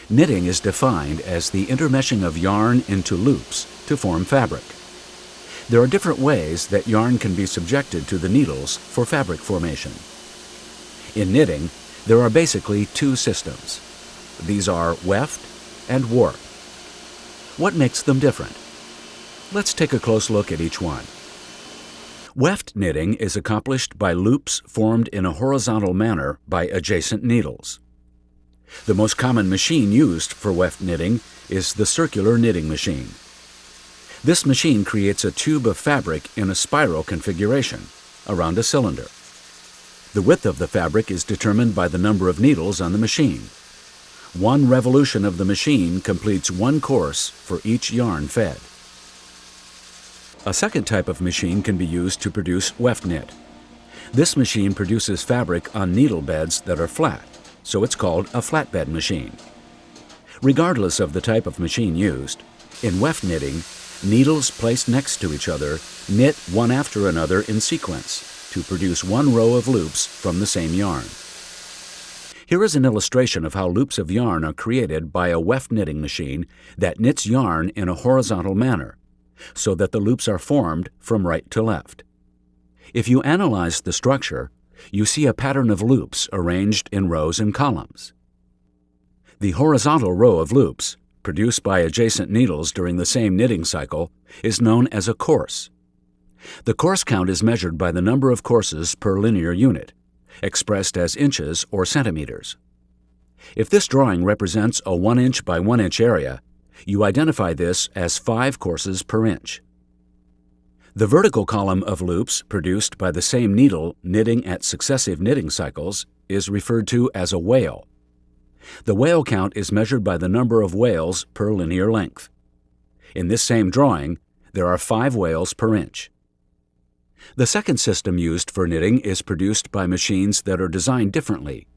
Knitting is defined as the intermeshing of yarn into loops to form fabric. There are different ways that yarn can be subjected to the needles for fabric formation. In knitting, there are basically two systems. These are weft and warp. What makes them different? Let's take a close look at each one. Weft knitting is accomplished by loops formed in a horizontal manner by adjacent needles. The most common machine used for weft knitting is the circular knitting machine. This machine creates a tube of fabric in a spiral configuration around a cylinder. The width of the fabric is determined by the number of needles on the machine. One revolution of the machine completes one course for each yarn fed. A second type of machine can be used to produce weft knit. This machine produces fabric on needle beds that are flat, so it's called a flatbed machine. Regardless of the type of machine used, in weft knitting, needles placed next to each other knit one after another in sequence to produce one row of loops from the same yarn. Here is an illustration of how loops of yarn are created by a weft knitting machine that knits yarn in a horizontal manner, so that the loops are formed from right to left. If you analyze the structure, you see a pattern of loops arranged in rows and columns. The horizontal row of loops, produced by adjacent needles during the same knitting cycle, is known as a course. The course count is measured by the number of courses per linear unit, expressed as inches or centimeters. If this drawing represents a 1 inch by 1 inch area, you identify this as 5 courses per inch. The vertical column of loops produced by the same needle knitting at successive knitting cycles is referred to as a wale. The wale count is measured by the number of wales per linear length. In this same drawing, there are 5 wales per inch. The second system used for knitting is produced by machines that are designed differently,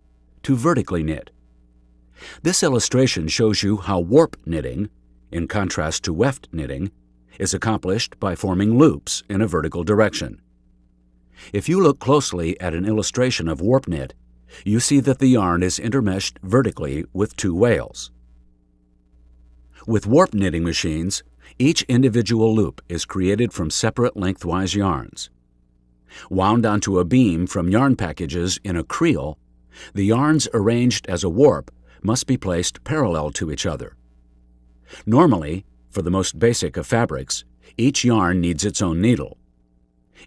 to vertically knit. This illustration shows you how warp knitting, in contrast to weft knitting, is accomplished by forming loops in a vertical direction. If you look closely at an illustration of warp knit, you see that the yarn is intermeshed vertically with 2 wales. With warp knitting machines, each individual loop is created from separate lengthwise yarns. Wound onto a beam from yarn packages in a creel, the yarns arranged as a warp must be placed parallel to each other. Normally, for the most basic of fabrics, each yarn needs its own needle.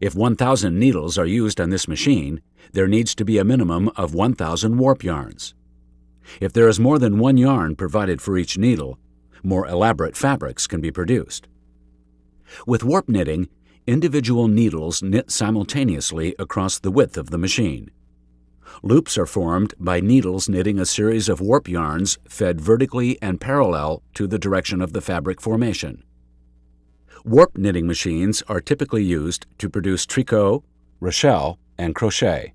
If 1,000 needles are used on this machine, there needs to be a minimum of 1,000 warp yarns. If there is more than one yarn provided for each needle, more elaborate fabrics can be produced. With warp knitting, individual needles knit simultaneously across the width of the machine. Loops are formed by needles knitting a series of warp yarns fed vertically and parallel to the direction of the fabric formation. Warp knitting machines are typically used to produce tricot, rachelle, and crochet.